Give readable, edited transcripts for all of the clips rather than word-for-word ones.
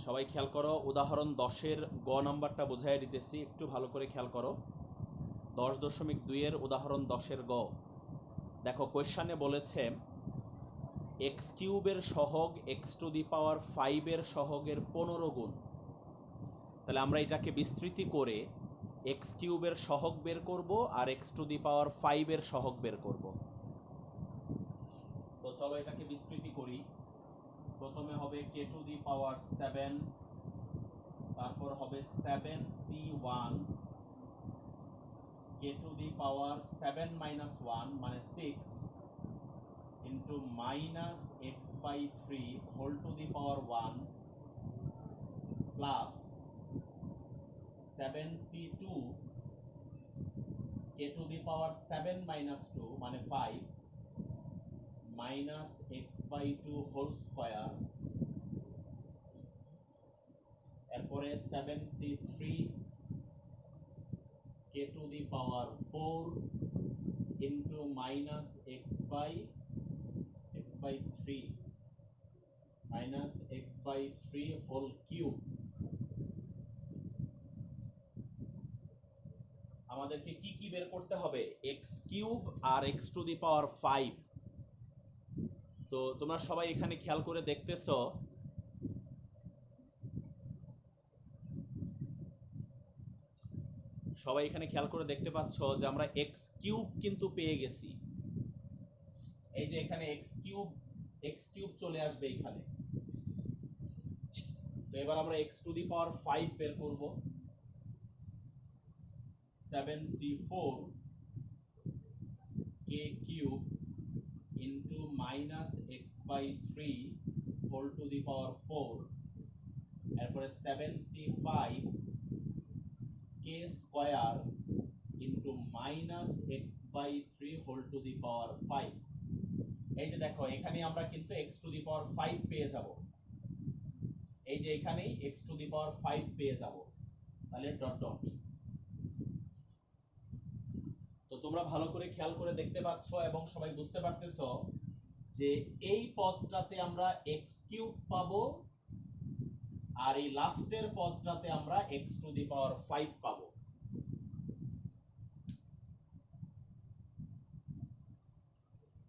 সবাই খেয়াল করো, উদাহরণ 10-এর গ নাম্বারটা বোঝাই দিতেছি, একটু ভালো করে খেয়াল করো। 10.2-এর উদাহরণ 10-এর গ। দেখো কোয়েশ্চানে বলেছে এক্স কিউবের সহগ এক্স টু দি পাওয়ার 5-এর সহগের 15 গুণ। তাহলে আমরা এটাকে বিস্তৃতি করে এক্স কিউবের সহগ বের করব আর এক্স টু দি পাওয়ার 5-এর সহগ বের করব। তো চলো এটাকে বিস্তৃতি করি। প্রথমে হবে কে টু দি পাওয়ার 7, তারপর হবে 7c1 K to the power 7 minus 1 মানে 6 into minus x by 3 whole to the power 1 plus 7c2 কে টু দি পাওয়ার 7 মাইনাস 2 মানে 5 minus x by 2 whole square, এরপরে 7c3 কে to the power 4 into minus x by 3 minus x by 3 whole cube. আমাদেরকে কি কি বের করতে হবে? এক্স কিউব আর এক্স টু দি পাওয়ার 5। তো তোমরা সবাই এখানে খেয়াল করে দেখতেছো, সবাই এখানে খেয়াল করে দেখতে পাচ্ছ যে আমরা এক্স কিউব কিন্তু পেয়ে গেছি। এই যে এখানে এক্স কিউব চলে আসবে এখানে। তো এবার আমরা এক্স টু দি পাওয়ার 5 বের করব। 7c4 কে cube into minus x by 3 whole to the power 4, এরপরে 7c5 কে square into minus x by 3 whole to the power 5। এই যে দেখো এখানে আমরা কিন্তু এক্স টু দি পাওয়ার 5 পেয়ে যাব। এই যে এখানেই এক্স টু দি পাওয়ার 5 পেয়ে যাব। তাহলে ডট ডট। তো তোমরা ভালো করে খেয়াল করে দেখতে পাচ্ছ এবং সবাই বুঝতে পারতেছো যে এই পদটাতে আমরা এক্স কিউব পাবো আর এই লাস্টের পদটাতে আমরা এক্স টু দি পাওয়ার 5 পাবো।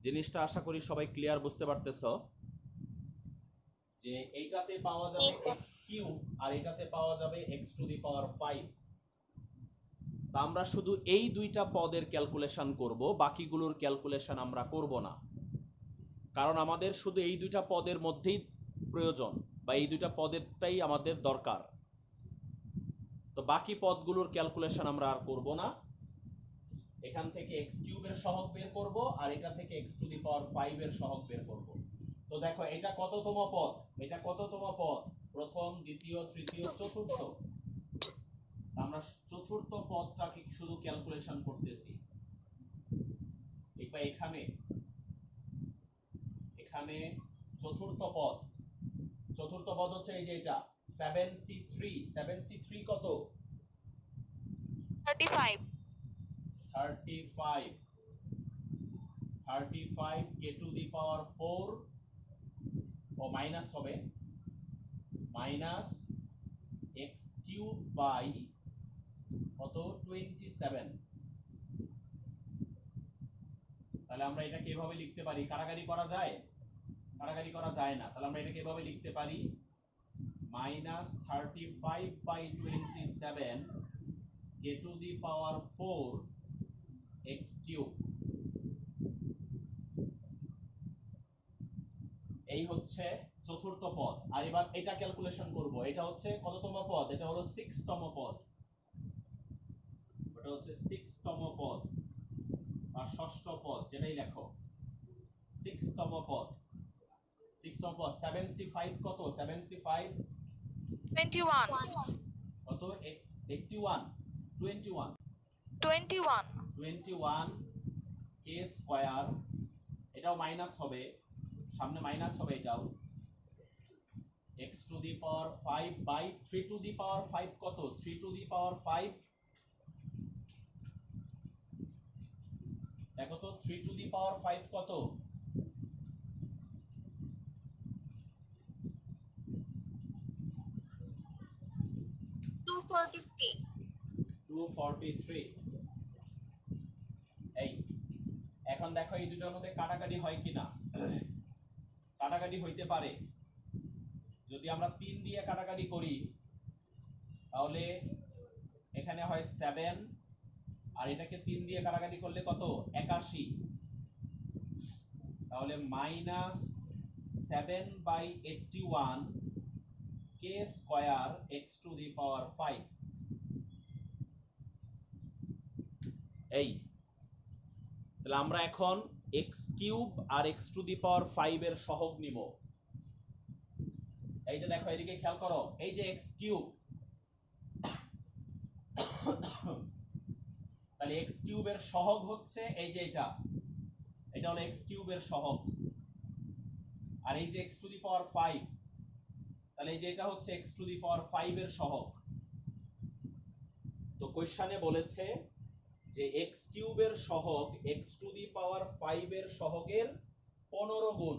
জিনিসটা আশা করি সবাই ক্লিয়ার বুঝতে পারতেছো যে এইটাতে পাওয়া যাবে এক্স কিউব আর এটাতে পাওয়া যাবে এক্স টু দি পাওয়ার 5। তা আমরা শুধু এই দুইটা পদের ক্যালকুলেশন করব, বাকিগুলোর ক্যালকুলেশন আমরা করব না, কারণ আমাদের শুধু এই দুইটা পদের মধ্যেই প্রয়োজন বা এই দুইটা পদেরটাই আমাদের দরকার। তো বাকি পদগুলোর ক্যালকুলেশন আমরা আর করব না। এখান থেকে এক্স কিউবের সহগ বের করব আর এটা থেকে এক্স টু দি পাওয়ার 5 এর সহগ বের করব। তো দেখো এটা কততম পদ? এটা কততম পদ? প্রথম, দ্বিতীয়, তৃতীয়, চতুর্থ। আমরা চতুর্থ পদটাকে শুধু ক্যালকুলেশন করতেছি। এখানে এখানে চতুর্থ পদ, চতুর্থ পদ হচ্ছে এই যে এটা 7c3। 7c3 কত? 35 কে টু দি পাওয়ার 4 ও মাইনাস হবে মাইনাস এক্স কিউব বাই কত 27। তাহলে আমরা এটাকে এভাবে লিখতে পারি। কাটাকাটি করা যায়? কাটাকাটি করা যায় না। তাহলে আমরা এটাকে এভাবে লিখতে পারি minus 35/27 K to the power 4 x cube. এই হচ্ছে চতুর্থ পদ। আর এবার এটা ক্যালকুলেশন করব। এটা হচ্ছে কততম পদ? এটা হলো 6তম পদ। এটা হচ্ছে 6তম পদ বা ষষ্ঠ পদ, যেটাই লেখো। 6তম পদ। 6তম পদ 7c5 কত? 7c5 21 কত? 81 21 21 21 কে স্কয়ার, এটাও মাইনাস হবে, সামনে মাইনাস হবে এটাও, x to the power 5 by 3 to the power 5 কত? 3 টু দি পাওয়ার 5 দেখো তো 3 টু দি পাওয়ার 5 কত? 243. 243। এই এখন দেখো এই দুটোর মধ্যে কাটাকাটি হয় কিনা। কাটাকাটি হইতে পারে। যদি আমরা 3 দিয়ে কাটাকাটি করি তাহলে এখানে হয় 7, আর এটাকে 3 দিয়ে কাটাকাটি করলে কত? 81। তাহলে -7/81 k square x to the power 5। এই তাহলে আমরা এখন x কিউব আর x টু দি পাওয়ার 5 এর সহগ নিব। এই যে দেখো এদিকে খেয়াল করো, এই যে x কিউব, তাহলে x কিউবের সহগ হচ্ছে এই যে এটা হলো x কিউবের সহগ। আর এই যে x টু দি পাওয়ার 5, তাহলে এই যে এটা হচ্ছে x টু দি পাওয়ার 5 এর সহগ। তো কোশ্চেনে বলেছে যে x কিউবের সহগ x টু দি পাওয়ার 5 এর সহগের 15 গুণ।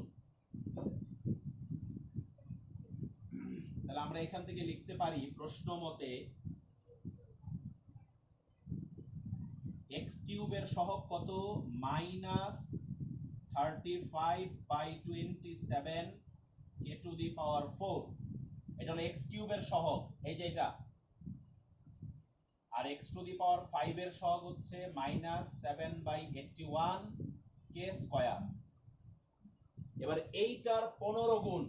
তাহলে আমরা এখান থেকে লিখতে পারি প্রশ্ন মতে x কিউবের সহগ কত? -35/27 k টু দি পাওয়ার 4। এটা হলো x কিউবের সহগ, এই যে এটা। আর x টু দি পাওয়ার 5 এর সহগ হচ্ছে -7/81 k স্কয়ার। এবার এইটার 15 গুণ,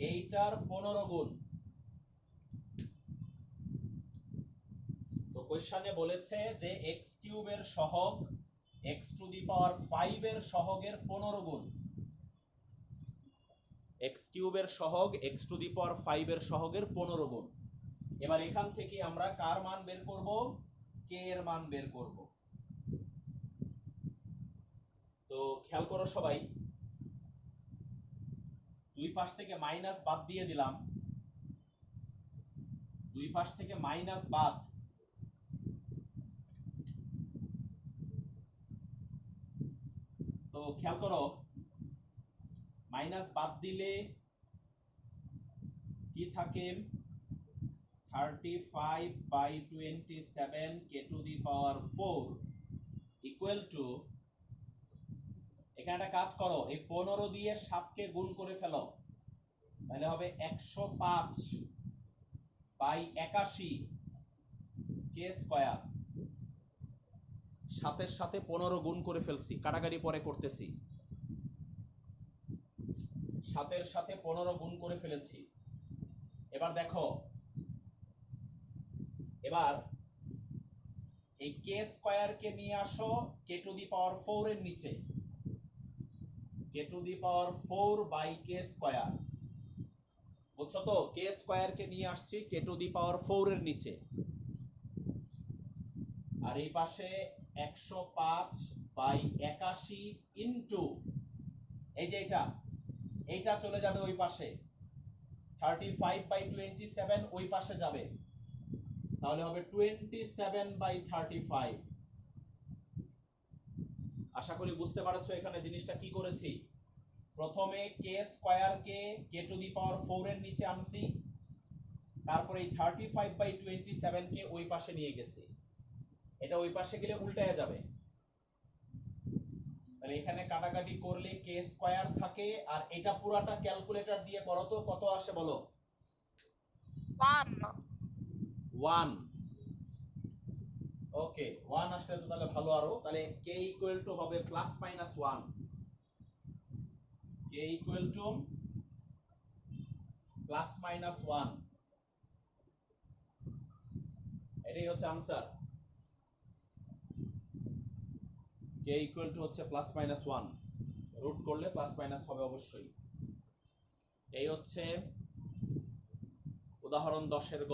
এইটার 15 গুণ। তো কোশ্চেনে বলেছে যে x কিউবের সহগ x টু দি পাওয়ার 5 এর সহগের 15 গুণ। x কিউবের সহগ x টু দি পাওয়ার 5 এর সহগের 15 গুণ। এবার এখান থেকে আমরা কার মান বের করব? k এর মান বের করব। তো খেয়াল করো সবাই, দুই পাশ থেকে মাইনাস বাদ দিয়ে দিলাম, দুই পাশ থেকে মাইনাস বাদ। তো খেয়াল করো, মাইনাস বাদ দিলে কি থাকে? 35/27 k to the power 4 equal to, এখানে একটা কাজ করো, এই 15 দিয়ে 7 কে গুণ করে ফেলো, তাহলে হবে 105/81 k স্কয়ার। সাথের সাথে 15 গুণ করে ফেলছি, কাটাকাটি পরে করতেছি। সাথের সাথে 15 গুণ করে ফেলেছি। এবার দেখো, এবার এই k স্কয়ার কে নিয়ে আসো k টু দি পাওয়ার 4 এর নিচে, k to the power 4/k square. বুঝছো তো? k স্কয়ার কে নিয়ে আসছি k টু দি পাওয়ার 4 এর নিচে। আর এই পাশে 105/81 ইনটু এই যে এইটা চলে যাবে ওই পাশে, 35/27 ওই পাশে যাবে, তাহলে হবে 27/35। আশা করি বুঝতে পারছো এখানে জিনিসটা কি করেছি। প্রথমে k স্কয়ার কে k টু দি পাওয়ার 4 এর নিচে আনছি, তারপরে এই 35/27 কে ওই পাশে নিয়ে গেছি। এটা ওই পাশে গেলে উল্টায়া যাবে, তাহলে এখানে কাটাকাটি করলে k স্কয়ার থাকে। আর এটা পুরাটা ক্যালকুলেটর দিয়ে করো তো, কত আসে বলো? 1। ওকে, 1 আসলে তো তাহলে ভালো। আরো তাহলে k ইকুয়াল টু হবে +-1, k ইকুয়াল টু +-1। এটাই হচ্ছে आंसर। k ইকুয়াল টু হচ্ছে +-1, রুট করলে প্লাস মাইনাস হবে অবশ্যই। এই হচ্ছে উদাহরণ 10 এর গ।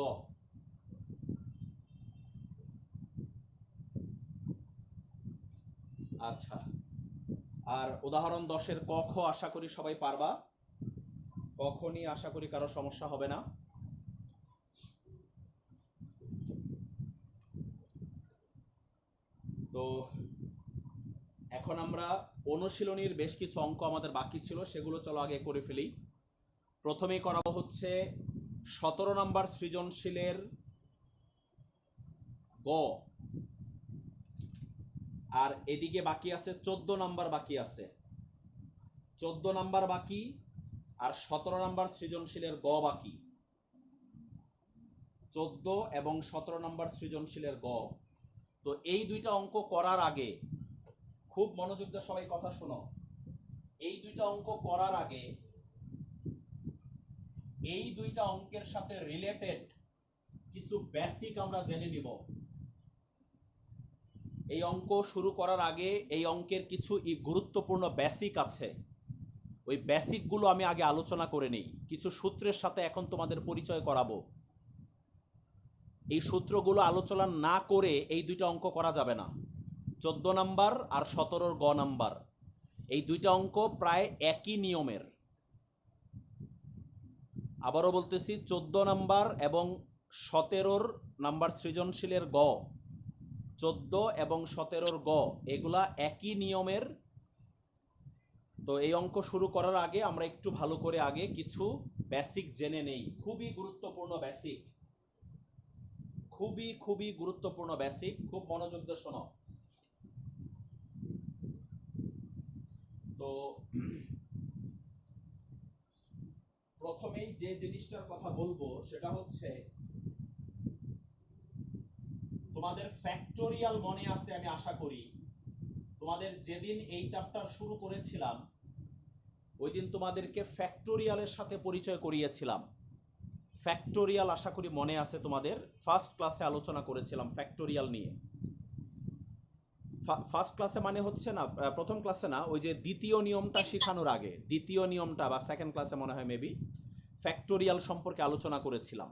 আচ্ছা, আর উদাহরণ 10 এর ক খ আশা করি সবাই পারবা। কখনই আশা করি কারো সমস্যা হবে না। তো এখন আমরা অনুশীলনীর বেশ কিছু অঙ্ক আমাদের বাকি ছিল, সেগুলো চলো আগে করে ফেলি। প্রথমেই করাবো হচ্ছে 17 নম্বর সৃজনশীলের গ, আর এদিকে বাকি আছে 14 নাম্বার বাকি আছে, 14 নাম্বার বাকি, আর 17 নাম্বার সৃজনশীলের গ বাকি। 14 এবং 17 নাম্বার সৃজনশীলের গ। তো এই দুইটা অঙ্ক করার আগে খুব মনোযোগ দিয়ে সবাই কথা শোনো, এই দুইটা অঙ্ক করার আগে এই দুইটা অঙ্কের সাথে রিলেটেড কিছু বেসিক আমরা জেনে নিব। এই অঙ্ক শুরু করার আগে এই অঙ্কের কিছু গুরুত্বপূর্ণ বেসিক আছে, ওই বেসিক গুলো আমি আগে আলোচনা করে নেই। কিছু সূত্রের সাথে এখন তোমাদের পরিচয় করাবো। এই সূত্রগুলো আলোচনা না করে এই দুইটা অঙ্ক করা যাবে না। 14 নাম্বার আর 17 গ নাম্বার, এই দুইটা অঙ্ক প্রায় একই নিয়মের। আবারও বলতেছি, 14 নাম্বার এবং 17 নাম্বার সৃজনশীলের গ, 14 এবং 17 গ এগুলা একই নিয়মের। তো এই অঙ্ক শুরু করার আগে আমরা একটু ভালো করে আগে কিছু বেসিক জেনে নেই। খুবই গুরুত্বপূর্ণ বেসিক, খুবই খুবই গুরুত্বপূর্ণ বেসিক, খুব মনোযোগ দিয়ে শোনো। তো প্রথমেই যে জিনিসটার কথা বলবো সেটা হচ্ছে, তোমাদের ফ্যাক্টোরিয়াল মনে আছে আমি আশা করি। তোমাদের যেদিন এই চ্যাপ্টার শুরু করেছিলাম ওই দিন তোমাদেরকে ফ্যাক্টোরিয়ালের সাথে পরিচয় করিয়েছিলাম। ফ্যাক্টোরিয়াল আশা করি মনে আছে তোমাদের, ফার্স্ট ক্লাসে আলোচনা করেছিলাম ফ্যাক্টোরিয়াল নিয়ে। ফার্স্ট ক্লাসে মানে হচ্ছে না, প্রথম ক্লাসে না, ওই যে দ্বিতীয় নিয়মটা শেখানোর আগে, দ্বিতীয় নিয়মটা বা সেকেন্ড ক্লাসে মনে হয় মেবি ফ্যাক্টোরিয়াল সম্পর্কে আলোচনা করেছিলাম।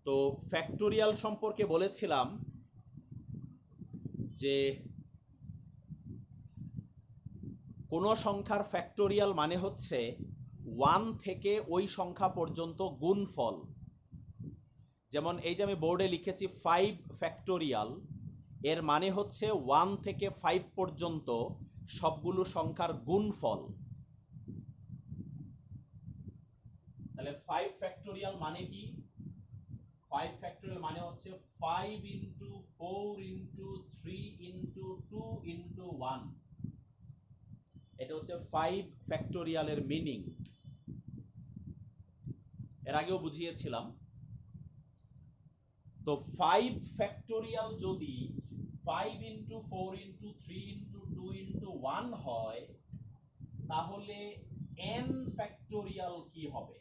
তো ফ্যাক্টোরিয়াল সম্পর্কে বলেছিলাম যে কোন সংখ্যার ফ্যাক্টোরিয়াল মানে হচ্ছে 1 থেকে ওই সংখ্যা পর্যন্ত গুণফল। যেমন এই যে আমি বোর্ডে লিখেছি 5 ফ্যাক্টোরিয়াল, এর মানে হচ্ছে 1 থেকে 5 পর্যন্ত সবগুলো সংখ্যার গুণফল। তাহলে 5 ফ্যাক্টোরিয়াল মানে কি? 5 ফ্যাক্টোরিয়াল মানে হচ্ছে 5 ইন্টু 4 ইন্টু 3 ইন্টু 2 ইন্টু 1। এটা হচ্ছে 5 ফ্যাক্টোরিয়ালের মিনিং। এর আগেও বুঝিয়েছিলাম। তো 5 ফ্যাক্টোরিয়াল যদি 5 ইন্টু 4 ইন্টু 3 ইন্টু 2 ইন্টু 1 হয়, তাহলে n ফ্যাক্টোরিয়াল কি হবে?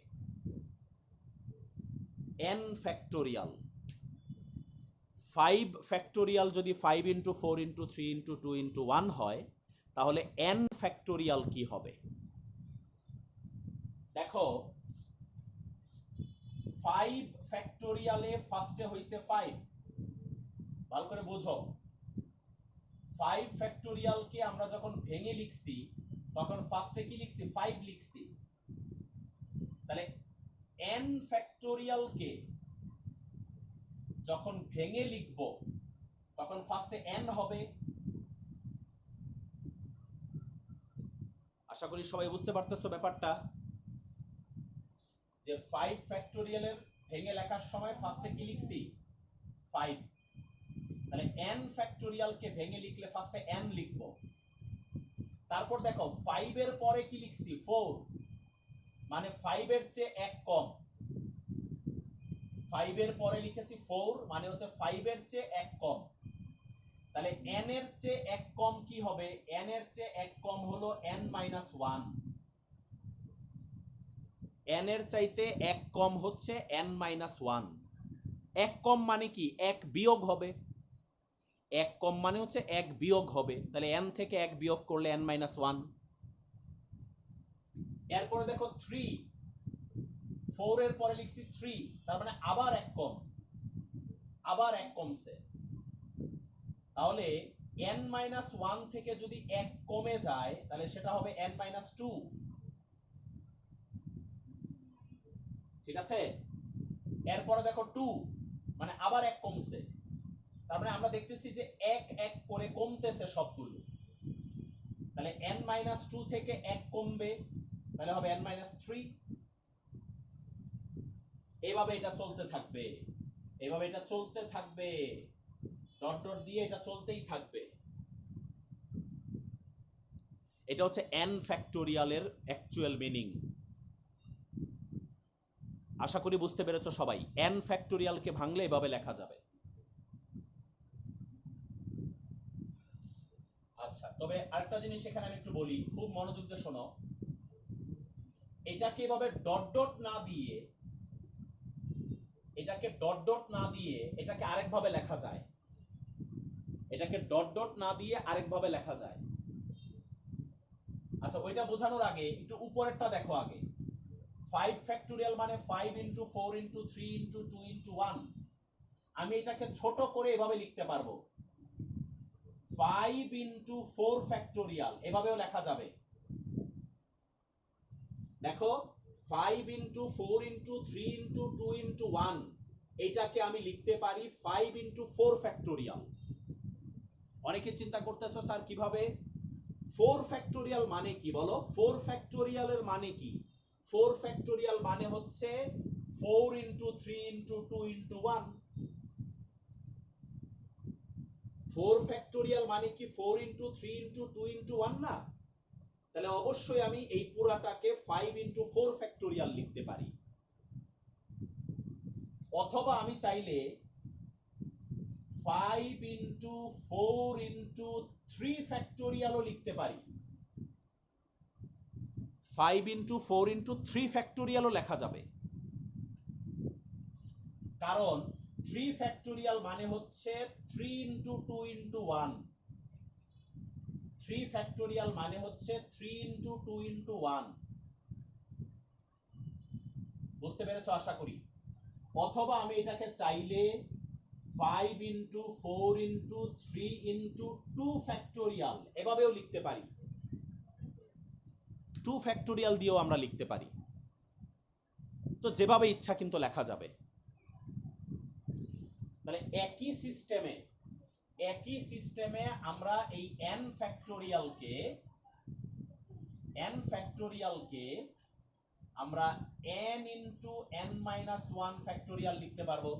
n ফ্যাক্টোরিয়াল, 5 ফ্যাক্টোরিয়াল যদি 5 ইন্টু 4 ইন্টু 3 ইন্টু 2 ইন্টু 1 হয়, তাহলে n ফ্যাক্টোরিয়াল কি হবে? দেখো, 5 ফ্যাক্টোরিয়ালে ফার্স্টে হইছে 5, ভালো করে বুঝো। 5 ফ্যাক্টোরিয়ালকে আমরা যখন ভেঙে লিখছি তখন ফার্স্টে কি লিখছি? 5 লিখছি। তাহলে n ফ্যাক্টোরিয়ালকে যখন ভেঙে লিখব তখন ফার্স্টে n হবে। আশা করি সবাই বুঝতে পারতেছো ব্যাপারটা, যে 5 ফ্যাক্টোরিয়ালের ভেঙে লেখার সময় ফার্স্টে কি লিখছি? 5। তাহলে n ফ্যাক্টোরিয়ালকে ভেঙে লিখলে ফার্স্টে n লিখব। তারপর দেখো 5 এর পরে কি লিখছি? 4, মানে 5 এর চেয়ে 1 কম। 5 এর পরে লিখেছি 4, মানে হচ্ছে 5 এর চেয়ে 1 কম। তাহলে n এর চেয়ে 1 কম কি হবে? n এর চেয়ে 1 কম হলো n মাইনাস 1। n এর চাইতে 1 কম হচ্ছে n মাইনাস 1। 1 কম মানে কি? 1 বিয়োগ হবে। 1 কম মানে হচ্ছে 1 বিয়োগ হবে। তাহলে n থেকে 1 বিয়োগ করলে n মাইনাস 1। এরপরে দেখো 3, 4 এর পরে লিখছি 3, তার মানে আবার 1 কম, আবার 1 কমছে। তাহলে n মাইনাস 1 থেকে যদি 1 কমে যায় তাহলে সেটা হবে n মাইনাস 2। ঠিক আছে? এরপরে দেখো 2, মানে আবার 1 কমছে। তার মানে আমরা দেখতেছি যে 1 1 করে কমতেছে সবগুলো। তাহলে n মাইনাস 2 থেকে 1 কমবে, তাহলে হবে n মাইনাস 3। এইভাবে এটা চলতে থাকবে, এভাবে এটা চলতে থাকবে, ডট ডট দিয়ে এটা চলতেই থাকবে। এটা হচ্ছে n ফ্যাক্টোরিয়ালের অ্যাকচুয়াল মিনিং। আশা করি বুঝতে পেরেছো সবাই। n ফ্যাক্টোরিয়ালকে ভাঙলে এভাবে লেখা যাবে। আচ্ছা, তবে আরেকটা জিনিস এখানে আমি একটু বলি, খুব মনোযোগ দিয়ে শোনো। এটাকে এভাবে ডট ডট না দিয়ে, এটাকে ডট ডট না দিয়ে এটাকে আরেকভাবে লেখা যায়। এটাকে ডট ডট না দিয়ে আরেকভাবে লেখা যায়। আচ্ছা, ওইটা বোঝানোর আগে একটু উপরেরটা দেখো আগে। 5 ফ্যাক্টোরিয়াল মানে 5 ইন্টু 4 ইন্টু 3 ইন্টু 2 ইন্টু 1। আমি এটাকে ছোট করে এভাবে লিখতে পারবো, 5 ইন্টু 4 ফ্যাক্টোরিয়াল, এভাবেও লেখা যাবে। দেখো, 5 ইন্টু 4 ইন্টু 3 ইন্টু 2 ইন্টু 1, এটাকে আমি লিখতে পারি 5 ইন্টু 4 ফ্যাক্টোরিয়াল। অনেকে চিন্তা করতেছো স্যার কিভাবে? 4 ফ্যাক্টোরিয়াল মানে কি বলো? 4 ফ্যাক্টোরিয়ালের মানে কি? 4 ফ্যাক্টোরিয়াল মানে হচ্ছে 4 ইন্টু 3 ইন্টু 2 ইন্টু 1। 4 ফ্যাক্টোরিয়াল মানে কি 4 ইন্টু 3 ইন্টু 2 ইন্টু 1 না? তাহলে অবশ্যই আমি এই পুরাটাকে 5 ইন্টু 4 ফ্যাক্টোরিয়াল লিখতে পারি। অথবা আমি চাইলে 5 ইন্টু 4 ইন্টু 3 ফ্যাক্টোরিয়ালও লিখতে পারি। 5 ইন্টু 4 ইন্টু 3 ফ্যাক্টোরিয়ালও লেখা যাবে। কারণ 3 ফ্যাক্টোরিয়াল মানে হচ্ছে 3 ইন্টু 2 ইন্টু 1। 3 ফ্যাক্টোরিয়াল মানে হচ্ছে 3 ইন্টু 2 ইন্টু 1। বুঝতে পেরেছো আশা করি। অথবা আমি এটাকে চাইলে 5 ইন্টু 4 ইন্টু 3 ইন্টু 2 ফ্যাক্টোরিয়াল এভাবেও লিখতে পারি। 2 ফ্যাক্টোরিয়াল দিয়েও আমরা লিখতে পারি। তো যেভাবে ইচ্ছা কিন্তু লেখা যাবে। তাহলে একই সিস্টেমে আমরা এই n ফ্যাক্টোরিয়ালকে আমরা n into n minus 1 factorial লিখতে পারবো।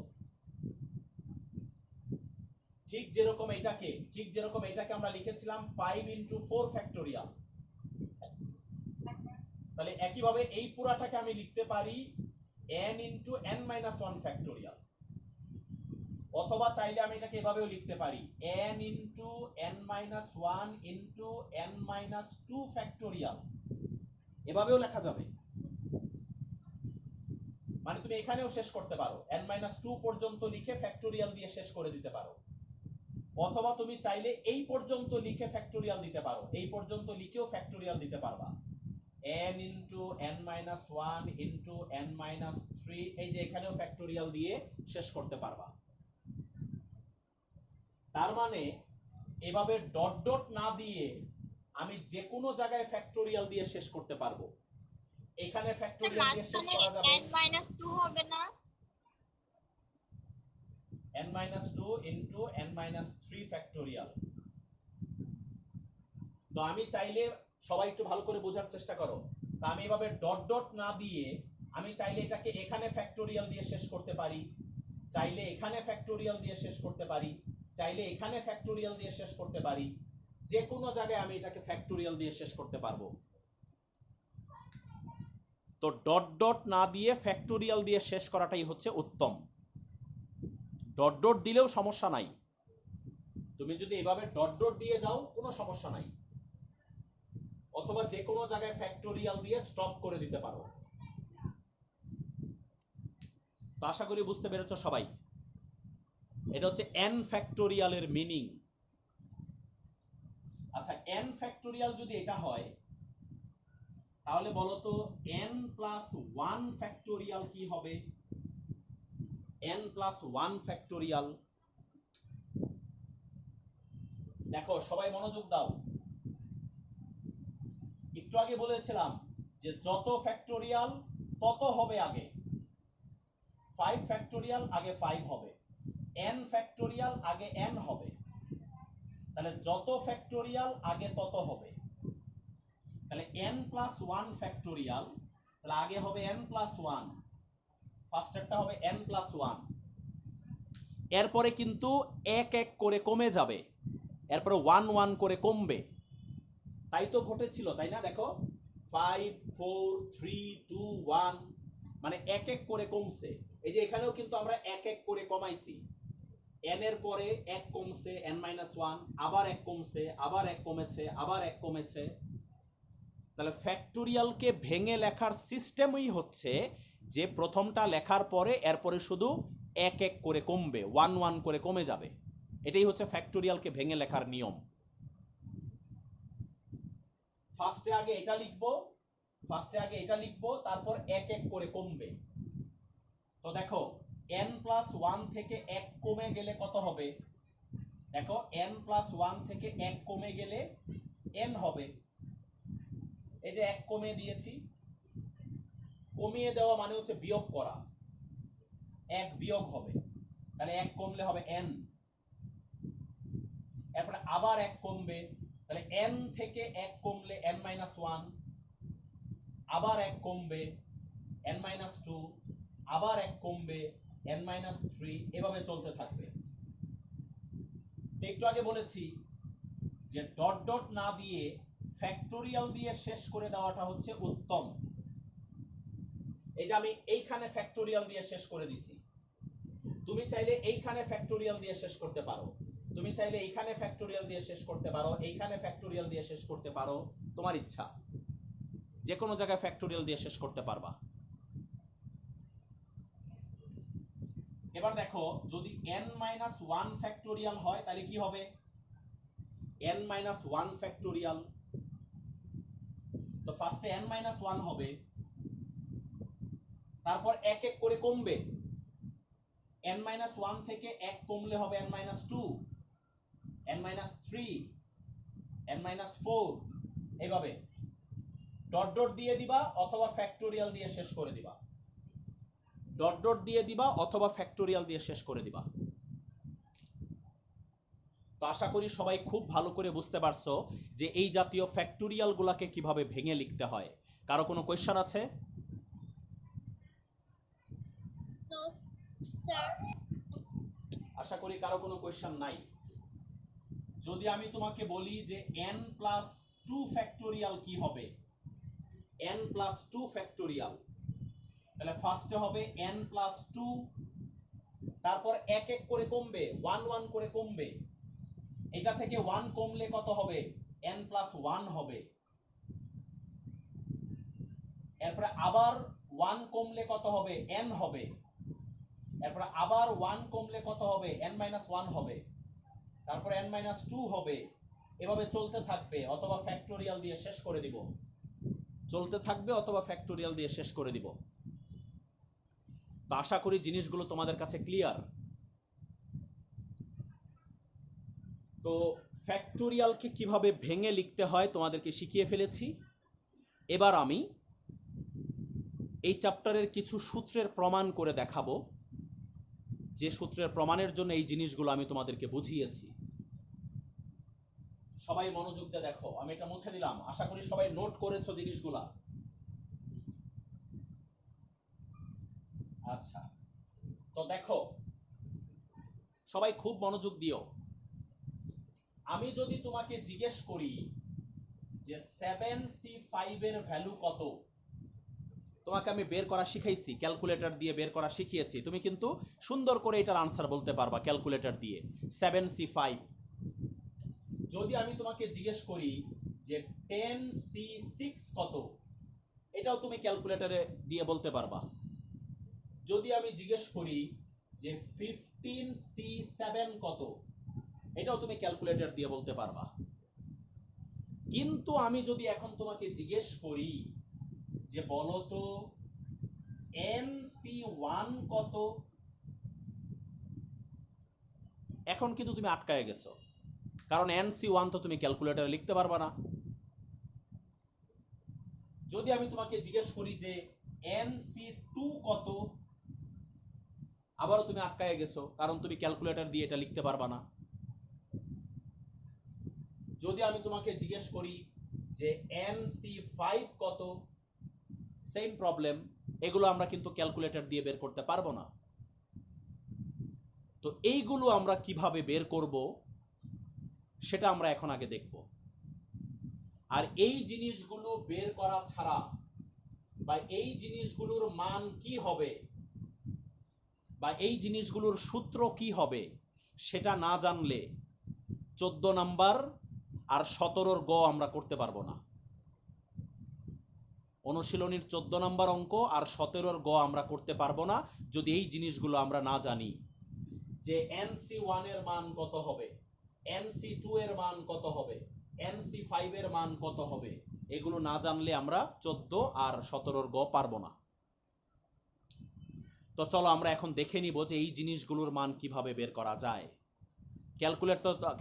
ঠিক যেরকম এটাকে আমরা লিখেছিলাম 5 ইনটু 4 ফ্যাক্টোরিয়াল। তাহলে একইভাবে এই পুরাটাকে আমি লিখতে পারি n into n minus 1 factorial. অথবা চাইলে আমি এটাকে এভাবেও লিখতে পারি n into n minus 1 into n minus 2 factorial, এভাবেও লেখা যাবে। মানে তুমি এখানেও শেষ করতে পারো, n মাইনাস 2 পর্যন্ত লিখে ফ্যাক্টোরিয়াল দিয়ে শেষ করে দিতে পারো। অথবা তুমি চাইলে এই পর্যন্ত লিখে ফ্যাক্টোরিয়াল দিতে পারো, এই পর্যন্ত লিখেও ফ্যাক্টোরিয়াল দিতে পারবা। n into n minus 1 into n minus 3, এই যে এখানেও ফ্যাক্টোরিয়াল দিয়ে শেষ করতে পারবা। তার মানে এভাবে ডট ডট না দিয়ে আমি যে কোনো জায়গায় ফ্যাক্টোরিয়াল দিয়ে শেষ করতে পারবো। এখানে ফ্যাক্টোরিয়াল দিয়ে শেষ করা যাবে n minus 2 হবে না? n minus 2 into n minus 3 factorial. তো আমি চাইলে, সবাই একটু ভালো করে বোঝার চেষ্টা করো, তা আমি এভাবে ডট ডট না দিয়ে আমি চাইলে এটাকে এখানে ফ্যাক্টোরিয়াল দিয়ে শেষ করতে পারি, চাইলে এখানে ফ্যাক্টোরিয়াল দিয়ে শেষ করতে পারি, চাইলে এখানে ফ্যাক্টোরিয়াল দিয়ে শেষ করতে পারি। যে কোনো জায়গায় আমি এটাকে ফ্যাক্টোরিয়াল দিয়ে শেষ করতে পারবো। তো ডট ডট না দিয়ে ফ্যাক্টোরিয়াল দিয়ে শেষ করাটাই হচ্ছে উত্তম। ডট ডট দিলেও সমস্যা নাই, তুমি যদি এভাবে ডট ডট দিয়ে যাও কোনো সমস্যা নাই। অথবা যে কোনো জায়গায় ফ্যাক্টোরিয়াল দিয়ে স্টপ করে দিতে পারো। তো আশা করি বুঝতে পেরেছো সবাই। এটা হচ্ছে n ফ্যাক্টোরিয়ালের মিনিং। আচ্ছা, n ফ্যাক্টোরিয়াল যদি এটা হয় তাহলে বলো তো n প্লাস 1 ফ্যাক্টোরিয়াল কি হবে? n প্লাস 1 ফ্যাক্টোরিয়াল, দেখো সবাই মনোযোগ দাও। একটু আগে বলেছিলাম যে যত ফ্যাক্টোরিয়াল তত হবে আগে। 5 ফ্যাক্টোরিয়াল আগে 5 হবে, n ফ্যাক্টোরিয়াল আগে n হবে। তাহলে যত ফ্যাক্টোরিয়াল আগে তত হবে। তাহলে n প্লাস 1 ফ্যাক্টোরিয়াল, তাহলে আগে হবে n প্লাস 1, ফার্স্টেরটা হবে n প্লাস 1। এরপরে কিন্তু এক এক করে কমে যাবে, এরপরে 1 1 করে কমবে। তাই তো ঘটেছিল, তাই না? দেখো 5 4 3 2 1, মানে এক এক করে কমছে। এই যে এখানেও কিন্তু আমরা এক এক করে কমাইছি, n এর পরে এক কমছে n-1, আবার এক কমছে, আবার এক কমেছে, আবার এক কমেছে। তাহলে ফ্যাক্টোরিয়ালকে ভেঙে লেখার সিস্টেমই হচ্ছে যে প্রথমটা লেখার পরে এরপরে শুধু এক এক করে কমবে, 1 1 করে কমে যাবে। এটাই হচ্ছে ফ্যাক্টোরিয়ালকে ভেঙে লেখার নিয়ম। ফার্স্টে আগে এটা লিখবো, তারপর এক এক করে কমবে। তো দেখো n+1 থেকে এক কমে গেলে কত হবে? দেখো n+1 থেকে এক কমে গেলে n হবে। এই যে এক কমে দিয়েছি, কমিয়ে দেওয়া মানে হচ্ছে বিয়োগ করা, এক বিয়োগ হবে, তাহলে এক কমলে হবে n। এরপরে আবার এক কমবে, তাহলে n থেকে এক কমলে n-1, আবার এক কমবে n-2, আবার এক কমবে n-3, এভাবে চলতে থাকবে। একটু আগে বলেছি যে ডট ডট না দিয়ে ফ্যাক্টোরিয়াল দিয়ে শেষ করে দেওয়াটা হচ্ছে উত্তম। এই যে আমি এইখানে ফ্যাক্টোরিয়াল দিয়ে শেষ করে দিছি, তুমি চাইলে এইখানে ফ্যাক্টোরিয়াল দিয়ে শেষ করতে পারো, তুমি চাইলে এইখানে ফ্যাক্টোরিয়াল দিয়ে শেষ করতে পারো, এইখানে ফ্যাক্টোরিয়াল দিয়ে শেষ করতে পারো, তোমার ইচ্ছা, যে কোনো জায়গায় ফ্যাক্টোরিয়াল দিয়ে শেষ করতে পারবা। এবার দেখো যদি n-1 ফ্যাক্টোরিয়াল হয় তাহলে কি হবে? n-1 ফ্যাক্টোরিয়াল, তো ফার্স্টে n-1 হবে, তারপর এক এক করে কমবে, n-1 থেকে এক কমলে হবে n-2, n-3, n-4, এইভাবে ডট ডট দিয়ে দিবা অথবা ফ্যাক্টোরিয়াল দিয়ে শেষ করে দিবা, ডট ডট দিয়ে দিবা অথবা ফ্যাক্টোরিয়াল দিয়ে শেষ করে দিবা। তো আশা করি সবাই খুব ভালো করে বুঝতে পারছো যে এই জাতীয় ফ্যাক্টোরিয়াল গুলাকে কিভাবে ভেঙে লিখতে হয়। কারো কোনো কোয়েশ্চেন আছে? আশা করি কারো কোনো কোয়েশ্চেন নাই। যদি আমি তোমাকে বলি যে n+2 ফ্যাক্টোরিয়াল কি হবে, n+2 ফ্যাক্টোরিয়াল, তাহলে ফার্স্টে হবে n+2, তারপর এক এক করে কমবে, 1 1 করে কমবে, এটা থেকে 1 কমলে কত হবে? n+1 হবে। এরপরে আবার 1 কমলে কত হবে? n হবে। এরপরে আবার 1 কমলে কত হবে? n-1 হবে। তারপর n-2 হবে। এভাবে চলতে থাকবে অথবা ফ্যাক্টোরিয়াল দিয়ে শেষ করে দিব, চলতে থাকবে অথবা ফ্যাক্টোরিয়াল দিয়ে শেষ করে দিব। তো আশা করি জিনিসগুলো তোমাদের কাছে ক্লিয়ার। তো ফ্যাক্টোরিয়ালকে কিভাবে ভেঙে লিখতে হয় তোমাদেরকে শিখিয়ে ফেলেছি। এবার আমি এই চ্যাপ্টারের কিছু সূত্রের প্রমাণ করে দেখাবো, যে সূত্রের প্রমাণের জন্য এই জিনিসগুলো আমি তোমাদেরকে বুঝিয়েছি। সবাই মনোযোগ দিয়ে দেখো, আমি এটা মুছে দিলাম, আশা করি সবাই নোট করেছো জিনিসগুলা। আচ্ছা, তো দেখো সবাই খুব মনোযোগ দিও। আমি যদি তোমাকে জিজ্ঞেস করি যে 7C5 এর ভ্যালু কত, তোমাকে আমি বের করা শিখাইছি, ক্যালকুলেটর দিয়ে বের করা শিখিয়েছি, তুমি কিন্তু সুন্দর করে এটার আনসার বলতে পারবা ক্যালকুলেটর দিয়ে। 7C5। যদি আমি তোমাকে জিজ্ঞেস করি যে 10C6 কত, এটাও তুমি ক্যালকুলেটরে দিয়ে বলতে পারবা। যদি আমি জিজ্ঞেস করি যে 15C7 কত, এটাও তুমি ক্যালকুলেটর দিয়ে বলতে পারবা। কিন্তু আমি যদি এখন তোমাকে জিজ্ঞেস করি যে বলো তো NC1 কত, এখন কিন্তু তুমি আটকায় গেছো, কারণ NC1 তো তুমি ক্যালকুলেটরে লিখতে পারবা না। যদি আমি তোমাকে জিজ্ঞেস করি যে NC2 কত, আবারও তুমি আটকায় গেছো, কারণ তুমি ক্যালকুলেটর দিয়ে এটা লিখতে পারবা না। যদি আমি তোমাকে জিজ্ঞেস করি যে NC5 কত, সেম প্রবলেম, এগুলো আমরা কিন্তু ক্যালকুলেটর দিয়ে বের করতে পারবো না। তো এইগুলো আমরা কিভাবে বের করব সেটা আমরা এখন আগে দেখব। আর এই জিনিসগুলো বের করা ছাড়া বা এই জিনিসগুলোর মান কি হবে বা এই জিনিসগুলোর সূত্র কি হবে সেটা না জানলে 14 নাম্বার আর 17 গ আমরা করতে পারবো না। অনুশীলনীর 14 নাম্বার অঙ্ক আর 17 গ আমরা করতে পারবো না যদি এই জিনিসগুলো আমরা না জানি, যে NC1 এর মান কত হবে, NC2 এর মান কত হবে, NC5 এর মান কত হবে, এগুলো না জানলে আমরা 14 আর 17 গ পারবো না। তো চলো আমরা এখন দেখে নিব যে এই জিনিসগুলোর মান কিভাবে বের করা যায়।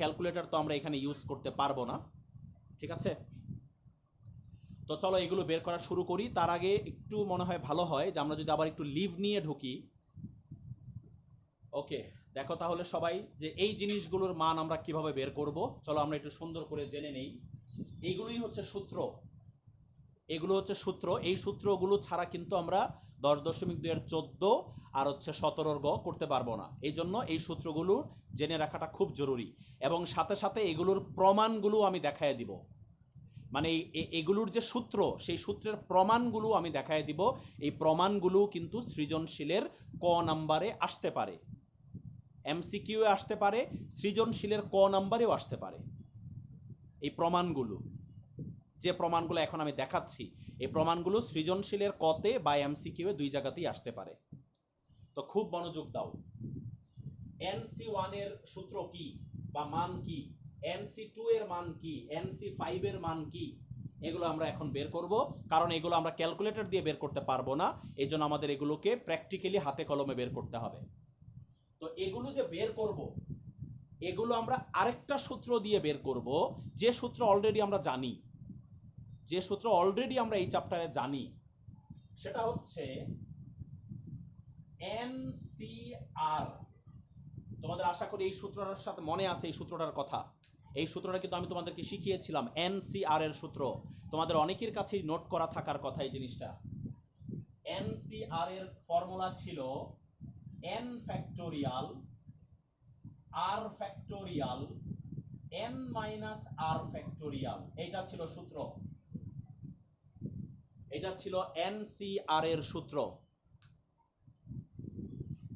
ক্যালকুলেটর তো আমরা এখানে ইউজ করতে পারবো না, ঠিক আছে? তো চলো এগুলো বের করা শুরু করি। তার আগে একটু মনে হয় ভালো হয় যে আমরা যদি আবার একটু লিভ নিয়ে ঢুকি। ওকে, দেখো তাহলে সবাই যে এই জিনিসগুলোর মান আমরা কিভাবে বের করব। চলো আমরা একটু সুন্দর করে জেনে নেই। এইগুলোই হচ্ছে সূত্র, এগুলো হচ্ছে সূত্র। এই সূত্রগুলো ছাড়া কিন্তু আমরা 10.2-14 আর হচ্ছে 17 গ করতে পারবো না। এই জন্য এই সূত্রগুলো জেনে রাখাটা খুব জরুরি, এবং সাথে সাথে এগুলোর প্রমাণগুলো আমি দেখায় দিব। মানে এগুলোর যে সূত্র, সেই সূত্রের প্রমাণগুলো আমি দেখায় দিব। এই প্রমাণগুলো কিন্তু সৃজনশীলের ক নাম্বারে আসতে পারে, MCQ এ আসতে পারে, সৃজনশীলের ক নাম্বারেও আসতে পারে। এই প্রমাণগুলো, যে প্রমাণগুলো এখন আমি দেখাচ্ছি, এই প্রমাণগুলো সৃজনশীলের কতে বা MCQ এ দুই জায়গাতেই আসতে পারে। তো খুব মনোযোগ দাও। NC1 এর সূত্র কি বা মান কি, NC2 এর মান কি, NC5 এর মান কি, এগুলো আমরা এখন বের করব। কারণ এগুলো আমরা ক্যালকুলেটর দিয়ে বের করতে পারবো না, এই জন্য আমাদের এগুলোকে প্র্যাকটিক্যালি হাতে কলমে বের করতে হবে। তো এগুলো যে বের করব, এগুলো আমরা আরেকটা সূত্র দিয়ে বের করব, যে সূত্র অলরেডি আমরা জানি, যে সূত্র অলরেডি আমরা এই চ্যাপ্টারে জানি। সেটা হচ্ছে NCR। তোমাদের আশা করি এই সূত্রটার সাথে মনে আছে এই সূত্রটার কথা। এই সূত্রটা কিন্তু আমি তোমাদেরকে শিখিয়েছিলাম, NCR এর সূত্র। তোমাদের অনেকের কাছেই নোট করা থাকার কথা এই জিনিসটা। NCR এর ফর্মুলা ছিল n factorial r factorial n minus r factorial. এটা ছিল সূত্র, এটা ছিল NCR এর সূত্র।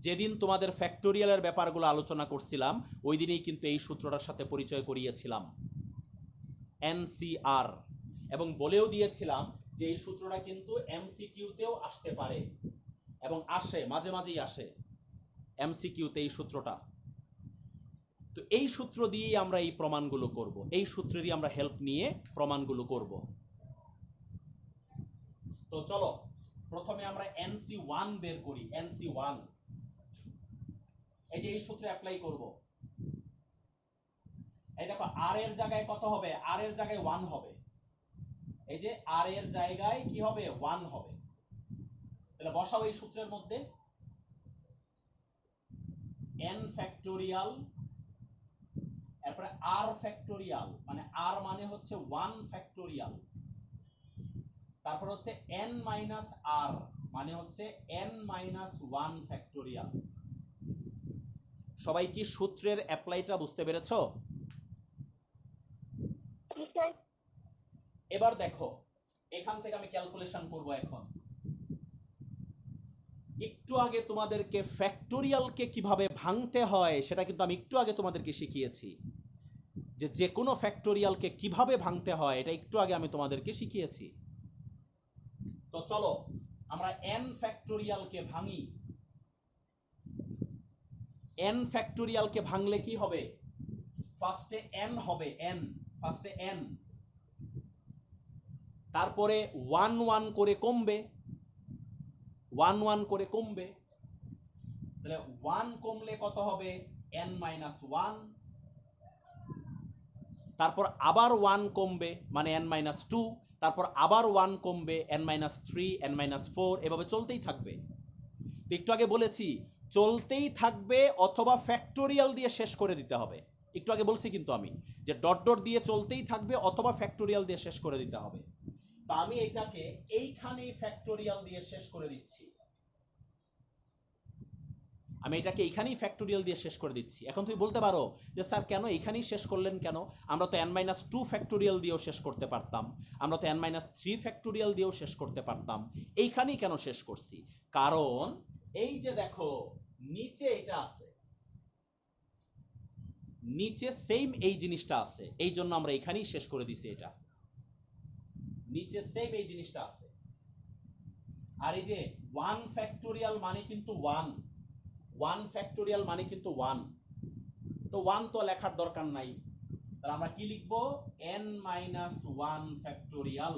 যেদিন তোমাদের ফ্যাক্টোরিয়ালের ব্যাপারগুলো আলোচনা করছিলাম, ওই দিনেই কিন্তু এই সূত্রটার সাথে পরিচয় করিয়েছিলাম, NCR, এবং বলেও দিয়েছিলাম যে এই সূত্রটা কিন্তু MCQ-তেও আসতে পারে এবং আসে, মাঝে মাঝেই আসে MCQ-তে এই সূত্রটা। তো এই সূত্র দিয়েই আমরা এই প্রমাণগুলো করব, এই সূত্রেরই আমরা হেল্প নিয়ে প্রমাণগুলো করব। তো চলো প্রথমে আমরা NC1 বের করি। NC1, এই যে এই সূত্রে অ্যাপ্লাই করব। এই দেখো r এর জায়গায় কত হবে, r এর জায়গায় 1 হবে। এই যে r এর জায়গায় কি হবে, 1 হবে। তাহলে বসাও এই সূত্রের মধ্যে n ফ্যাক্টোরিয়াল, এরপরে r ফ্যাক্টোরিয়াল, মানে r মানে হচ্ছে 1 ফ্যাক্টোরিয়াল, তারপর হচ্ছে n মাইনাস r মানে হচ্ছে n মাইনাস 1 ফ্যাক্টোরিয়াল। সবাই কি সূত্রের অ্যাপ্লাইটা বুঝতে পেরেছো? এবার দেখো এখান থেকে আমি ক্যালকুলেশন করব। এখন একটু আগে তোমাদেরকে ফ্যাক্টোরিয়ালকে কিভাবে ভাঙতে হয় সেটা কিন্তু আমি একটু আগে তোমাদেরকে শিখিয়েছি, যে কোনো ফ্যাক্টোরিয়ালকে কিভাবে ভাঙতে হয় এটা একটু আগে আমি তোমাদেরকে শিখিয়েছি। তো চলো আমরা n ফ্যাক্টোরিয়ালকে ভাঙি। n ফ্যাক্টোরিয়ালকে ভাঙলে কি হবে, ফার্স্টে n হবে, n ফার্স্টে n, তারপরে 1 1 করে কমবে, 1 1 করে কমবে। তাহলে 1 কমলে কত হবে, n মাইনাস 1, তারপর আবার 1 কমবে মানে n মাইনাস 2, তারপর আবার 1 কমবে n মাইনাস 3, n মাইনাস 4, এভাবে চলতেই থাকবে। একটু আগে বলেছি চলতেই থাকবে অথবা ফ্যাক্টোরিয়াল দিয়ে শেষ করে দিতে হবে। একটু আগে বলছি কিন্তু আমি যে ডট ডট দিয়ে চলতেই থাকবে অথবা ফ্যাক্টোরিয়াল দিয়ে শেষ করে দিতে হবে। তো আমি এটাকে এইখানেই ফ্যাক্টোরিয়াল দিয়ে শেষ করে দিচ্ছি। আমি এটাকে এখানেই ফ্যাক্টোরিয়াল দিয়ে শেষ করে দিচ্ছি। এখন তুমি বলতে পারো যে স্যার কেন এখানেই শেষ করলেন কেন? আমরা তো n-2 ফ্যাক্টোরিয়াল দিয়েও শেষ করতে পারতাম, আমরা তো n-3 ফ্যাক্টোরিয়াল দিয়েও শেষ করতে পারতাম, এইখানেই কেন শেষ করছি? কারণ এই যে দেখো নিচে এটা আছে, নিচে সেম এই জিনিসটা আছে, এই জন্য আমরা এখানেই শেষ করে দিছি। এটা নিচে সেম এই জিনিসটা আছে। আর এই যে 1 ফ্যাক্টোরিয়াল মানে কিন্তু 1 ফ্যাক্টোরিয়াল মানে কিন্তু 1, তো 1 তো লেখার দরকার নাই, তাহলে আমরা কি লিখব? n-1 factorial.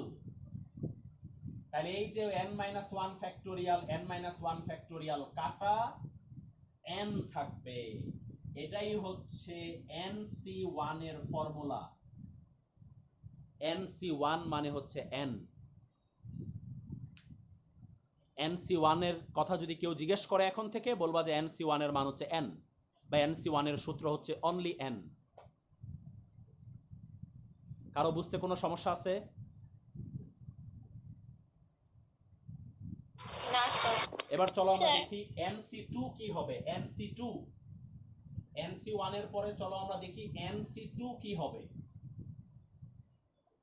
তাহলে এই যে n-1 ফ্যাক্টোরিয়াল, n-1 ফ্যাক্টোরিয়াল কাটা n থাকবে, এটাই হচ্ছে nc1 এর ফর্মুলা। nc1 মানে হচ্ছে n। nc1 এর কথা যদি কেউ জিজ্ঞেস করে এখন থেকে, বলবা যে nc1 এর মান হচ্ছে n, বা nc1 এর সূত্র হচ্ছে অনলি n। কারো বুঝতে কোনো সমস্যা আছে? না স্যার। এবার চলো আমরা দেখি nc2 কি হবে। nc2, nc1 এর পরে চলো আমরা দেখি nc2 কি হবে।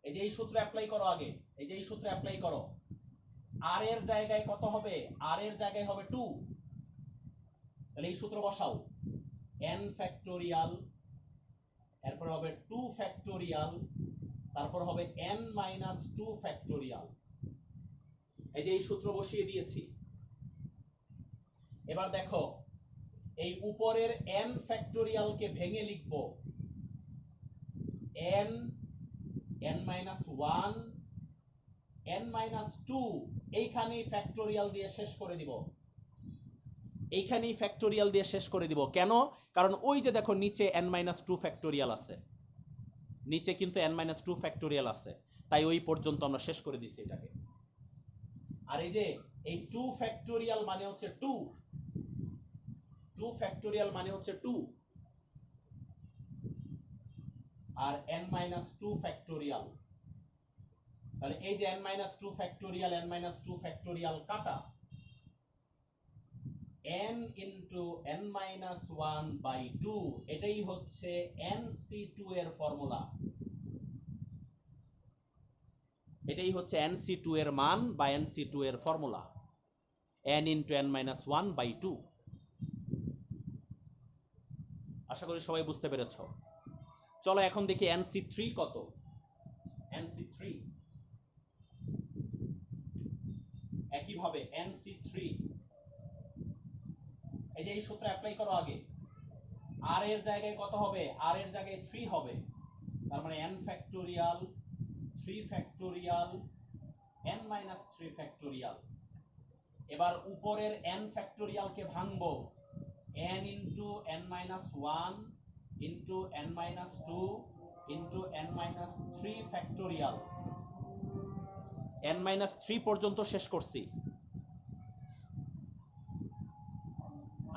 এই যে এই সূত্র অ্যাপ্লাই করো আগে, এই যে এই সূত্র অ্যাপ্লাই করো। r এর জায়গায় কত হবে? r এর জায়গায় হবে 2, তাহলে এই সূত্র বসাও, n ফ্যাক্টোরিয়াল, এরপর হবে 2 ফ্যাক্টোরিয়াল, তারপর হবে n-2 ফ্যাক্টোরিয়াল। এই যে এই সূত্র বসিয়ে দিয়েছি। এবার দেখো এই উপরের n ফ্যাক্টোরিয়ালকে ভেঙে লিখব n, n-1, n-2, এইখানেই ফ্যাক্টোরিয়াল দিয়ে শেষ করে দিব, এইখানেই ফ্যাক্টোরিয়াল দিয়ে শেষ করে দিব। কেন? কারণ ওই যে দেখো নিচে n-2 ফ্যাক্টোরিয়াল আছে, নিচে কিন্তু n-2 ফ্যাক্টোরিয়াল আছে, তাই ওই পর্যন্ত আমরা শেষ করে দিছি এটাকে। আর এই যে এই 2 ফ্যাক্টোরিয়াল মানে হচ্ছে 2 ফ্যাক্টোরিয়াল মানে হচ্ছে 2, আর n-2 ফ্যাক্টোরিয়াল, তাহলে এই যে n-2 ফ্যাক্টোরিয়াল, n-2 ফ্যাক্টোরিয়াল কাটা n into n-1 by 2, এটাই হচ্ছে nc2 এর ফর্মুলা, এটাই হচ্ছে nc2 এর মান বা nc2 এর formula, n into n-1 by 2। আশা করি সবাই বুঝতে পেরেছো। চলো এখন দেখি nc3 কত। nc3 একইভাবে nc3, এই যে এই সূত্র অ্যাপ্লাই করো আগে। r এর জায়গায় কত হবে? r এর জায়গায় 3 হবে, তার মানে n factorial, 3 factorial, n-3 factorial. এবার উপরের n ফ্যাক্টোরিয়ালকে ভাঙবো, n into n-1 into n-2 into n-3 factorial, n-3 পর্যন্ত শেষ করছি।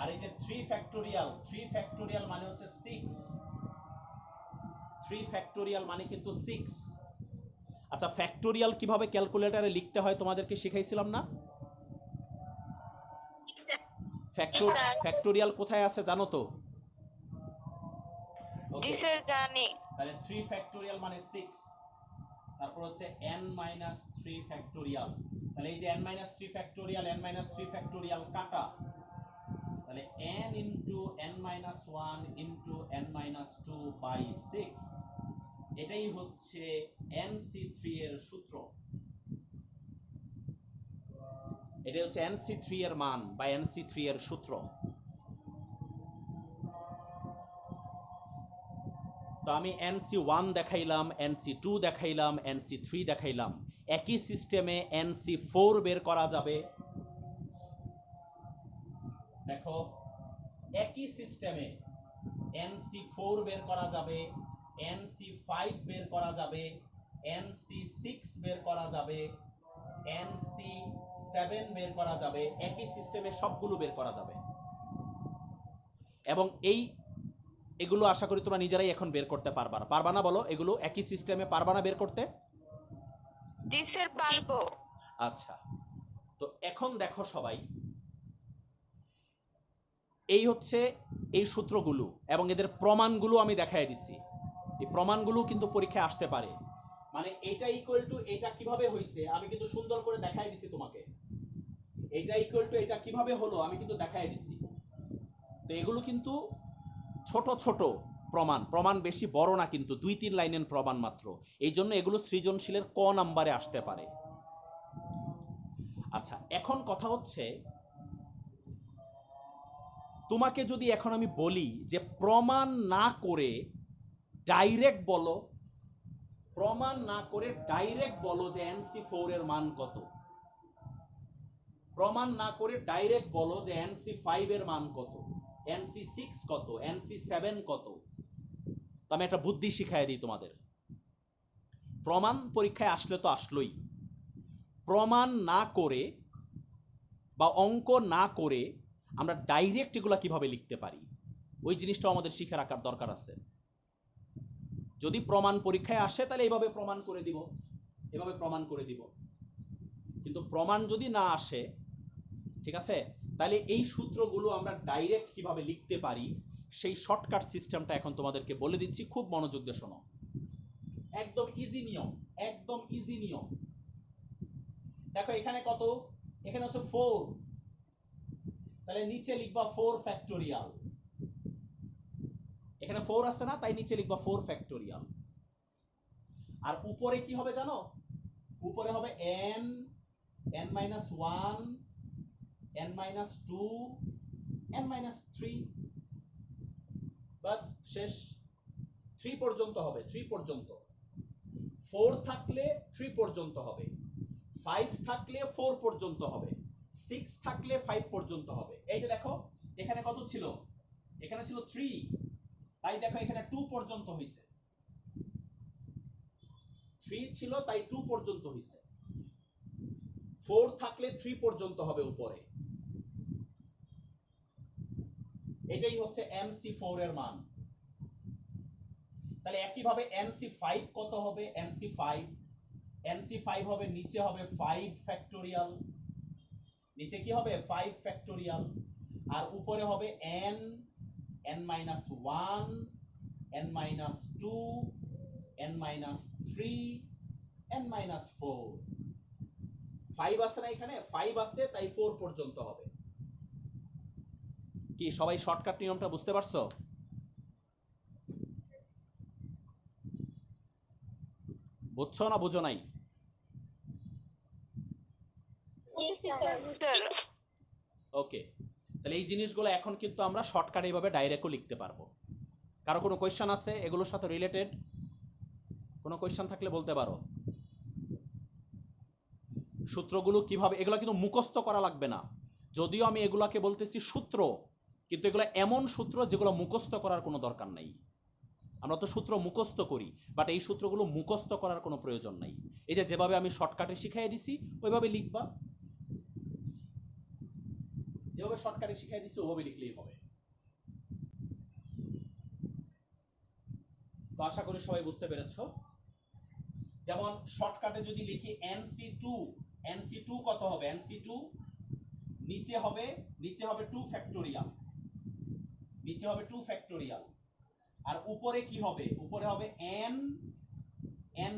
আর এই যে 3 ফ্যাক্টোরিয়াল, 3 ফ্যাক্টোরিয়াল মানে হচ্ছে 6, 3 ফ্যাক্টোরিয়াল মানে কিন্তু 6। আচ্ছা ফ্যাক্টোরিয়াল কিভাবে ক্যালকুলেটরে লিখতে হয় তোমাদেরকে শিখাইছিলাম না? ফ্যাক্টোরিয়াল কোথায় আছে জানো তো? জি স্যার জানি। তাহলে 3 ফ্যাক্টোরিয়াল মানে 6, তারপর হচ্ছে n-3 ফ্যাক্টোরিয়াল, তাহলে এই যে n-3 ফ্যাক্টোরিয়াল, n-3 ফ্যাক্টোরিয়াল কাটা, তাহলে n into n-1 into n-2 by 6, এটাই হচ্ছে nc3 এর সূত্র, এটাই হচ্ছে nc3 এর মান বা nc3 এর সূত্র। তো আমি nc1 দেখাইলাম, nc2 দেখাইলাম, nc3 দেখাইলাম। একই সিস্টেমে nc4 বের করা যাবে। দেখো একই সিস্টেমে nc4 বের করা যাবে, nc5 বের করা যাবে, nc6 বের করা যাবে, nc7 বের করা যাবে। একই সিস্টেমে সবগুলো বের করা যাবে, এবং এগুলো আশা করি তোমরা নিজেরাই এখন বের করতে পারবা না। পারবা না বলো? এগুলো একই সিস্টেমে পারবা না বের করতে? জি স্যার পারবো। আচ্ছা, তো এখন দেখো সবাই, এই হচ্ছে এই সূত্রগুলো এবং এদের প্রমাণগুলো আমি দেখাই দিচ্ছি। এই প্রমাণগুলো কিন্তু পরীক্ষায় আসতে পারে। মানে এটা ইকুয়াল টু এটা কিভাবে হইছে আমি কিন্তু সুন্দর করে দেখাই দিছি তোমাকে। এটা ইকুয়াল টু এটা কিভাবে হলো আমি কিন্তু দেখাই দিছি। তো এগুলো কিন্তু ছোট ছোট প্রমাণ বেশি বড় না, কিন্তু 2-3 লাইনের প্রমাণ মাত্র। এই জন্য এগুলো সৃজনশীলের ক নাম্বারে আসতে পারে। আচ্ছা, এখন কথা হচ্ছে তোমাকে যদি এখন আমি বলি যে প্রমাণ না করে ডাইরেক্ট বলো, প্রমাণ না করে ডাইরেক্ট বলো যে NC4 এর মান কত, প্রমাণ না করে ডাইরেক্ট বলো যে NC5 এর মান কত, NC6 কত, NC7 কত। তো আমি একটা বুদ্ধি শিখাই দিই তোমাদের। প্রমাণ পরীক্ষায় আসলে তো আসলোই, প্রমাণ না করে বা অঙ্ক না করে আমরা ডাইরেক্ট এগুলা কিভাবে লিখতে পারি ওই জিনিসটাও আমাদের শিখে রাখার দরকার আছে। যদি প্রমাণ পরীক্ষায় আসে তাহলে এইভাবে প্রমাণ করে দিব, এভাবে প্রমাণ করে দিব। কিন্তু প্রমাণ যদি না আসে, ঠিক আছে, তাহলে এই সূত্রগুলো আমরা ডাইরেক্ট কিভাবে লিখতে পারি সেই শর্টকাট সিস্টেমটা এখন তোমাদেরকে বলে দিচ্ছি, খুব মনোযোগ দিয়ে শোনো। একদম ইজি নিয়ম, একদম ইজি নিয়ম। দেখো এখানে কত, এখানে হচ্ছে 4, তাহলে নিচে লিখবা 4 ফ্যাক্টোরিয়াল। এখানে 4 আছে না, তাই নিচে লিখবা 4 ফ্যাক্টোরিয়াল। আর উপরে কি হবে জানো, উপরে হবে n, n-1, n-2, n-3। বাস, শেষ। 3 পর্যন্ত হবে, 3 পর্যন্ত। 4 থাকলে 3 পর্যন্ত হবে, 5 থাকলে 4 পর্যন্ত হবে, 6 থাকলে 5 পর্যন্ত হবে। এই যে দেখো এখানে কত ছিল, এখানে ছিল 3, তাই দেখো এখানে 2 পর্যন্ত হইছে। 3 ছিল তাই 2 পর্যন্ত হইছে। 4 থাকলে 3 পর্যন্ত হবে উপরে। এটাই হচ্ছে MC4 এর মান। তাহলে একইভাবে NC5 কত হবে, NC5 হবে নিচে হবে 5 ফ্যাক্টোরিয়াল, নিচে কি হবে 5 ফ্যাক্টোরিয়াল, আর উপরে হবে n, n-1, n-2, n-3, n-4। 5 আছে না এখানে, 5 আছে তাই 4 পর্যন্ত হবে। কি সবাই শর্টকাট নিয়মটা বুঝতে পারছো? বুঝছো না বুঝো নাই? ওকে, তাহলে এই জিনিসগুলো এখন কিন্তু আমরা শর্টকাট এইভাবে ডাইরেক্টও লিখতে পারবো। কারো কোনো কোয়েশ্চেন আছে এগুলোর সাথে রিলেটেড? কোনো কোয়েশ্চেন থাকলে বলতে পারো। সূত্রগুলো কিভাবে, এগুলো কিন্তু মুখস্থ করা লাগবে না। যদিও আমি এগুলাকে বলতেছি সূত্র, কিন্তু এগুলো এমন সূত্র যেগুলো মুখস্থ করার কোনো দরকার নাই। আমরা তো সূত্র মুখস্থ করি, বাট এই সূত্রগুলো মুখস্থ করার কোনো প্রয়োজন নাই। এই যে যেভাবে আমি শর্টকাটে শিখাই দিছি ওইভাবে লিখবা, যেভাবে শর্টকাটে শিখাই দিছি ওইভাবে লিখলেই হবে। তো আশা করি সবাই বুঝতে পেরেছো। যেমন শর্টকাটে যদি লিখি NC2 কত হবে, NC2 নিচে হবে 2 ফ্যাক্টোরিয়াল, নিচে হবে 2 ফ্যাক্টোরিয়াল, আর উপরে কি হবে, উপরে হবে n-1,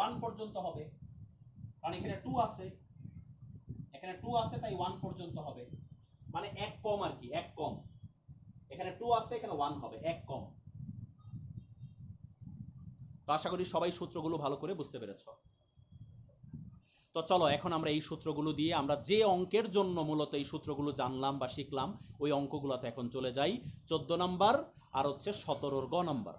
1 পর্যন্ত হবে, কারণ এখানে 2 আছে, এখানে 2 আছে তাই 1 পর্যন্ত হবে। মানে এক কম আর কি, এক কম। এখানে 2 আছে, এখানে 1 হবে, এক কম। তো আশা করি সবাই সূত্রগুলো ভালো করে বুঝতে পেরেছো। তো চলো এখন আমরা এই সূত্রগুলো দিয়ে আমরা যে অঙ্কের জন্য মূলত এই সূত্রগুলো জানলাম বা শিখলাম ওই অঙ্কগুলোতে এখন চলে যাই। 14 নাম্বার আর হচ্ছে 17 গ নাম্বার।